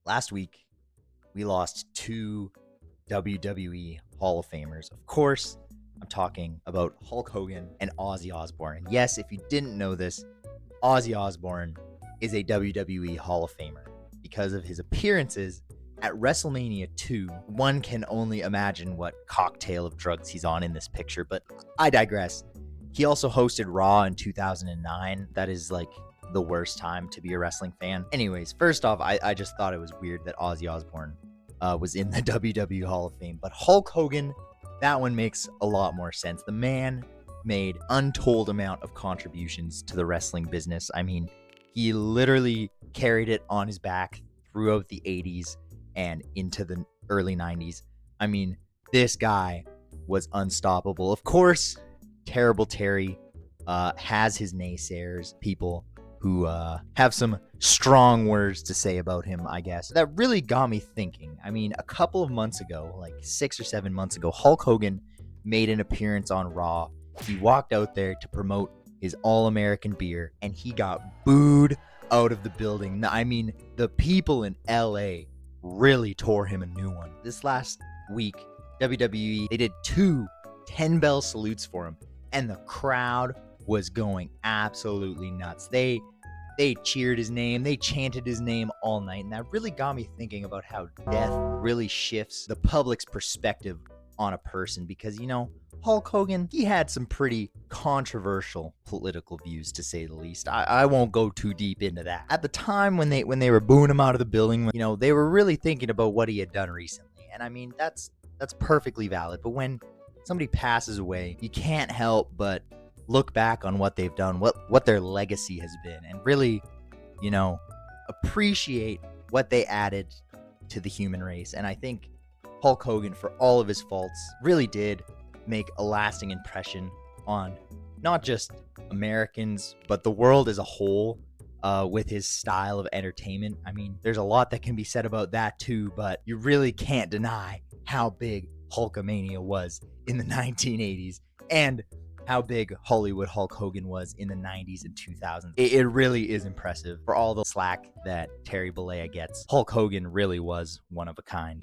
Last week, we lost two WWE Hall of Famers. Of course, I'm talking about Hulk Hogan and Ozzy Osbourne. And yes, if you didn't know this, Ozzy Osbourne is a WWE Hall of Famer because of his appearances at WrestleMania 2. One can only imagine what cocktail of drugs he's on in this picture, but I digress. He also hosted Raw in 2009. That is like the worst time to be a wrestling fan. Anyways, first off, I just thought it was weird that Ozzy Osbourne was in the WWE Hall of Fame. But Hulk Hogan, that one makes a lot more sense. The man made untold amount of contributions to the wrestling business. I mean, he literally carried it on his back throughout the 80s and into the early 90s. I mean, this guy was unstoppable. Of course, Terrible Terry has his naysayers, people who have some strong words to say about him, I guess. That really got me thinking. I mean, a couple of months ago, like 6 or 7 months ago, Hulk Hogan made an appearance on Raw. He walked out there to promote his All-American beer, and he got booed out of the building. I mean, the people in LA really tore him a new one. This last week, WWE, they did 2 10-bell salutes for him, and the crowd was going absolutely nuts. They cheered his name, they chanted his name all night, and that really got me thinking about how death really shifts the public's perspective on a person, because, you know, Hulk Hogan, he had some pretty controversial political views, to say the least. I won't go too deep into that. At the time when they were booing him out of the building, you know, they were really thinking about what he had done recently. And I mean, that's perfectly valid. But when somebody passes away, you can't help but look back on what they've done, what their legacy has been, and really, you know, appreciate what they added to the human race. And I think Hulk Hogan, for all of his faults, really did make a lasting impression on not just Americans, but the world as a whole, with his style of entertainment. I mean, there's a lot that can be said about that too, but you really can't deny how big Hulkamania was in the 1980s and how big Hollywood Hulk Hogan was in the 90s and 2000s. It really is impressive. For all the slack that Terry Bollea gets, Hulk Hogan really was one of a kind.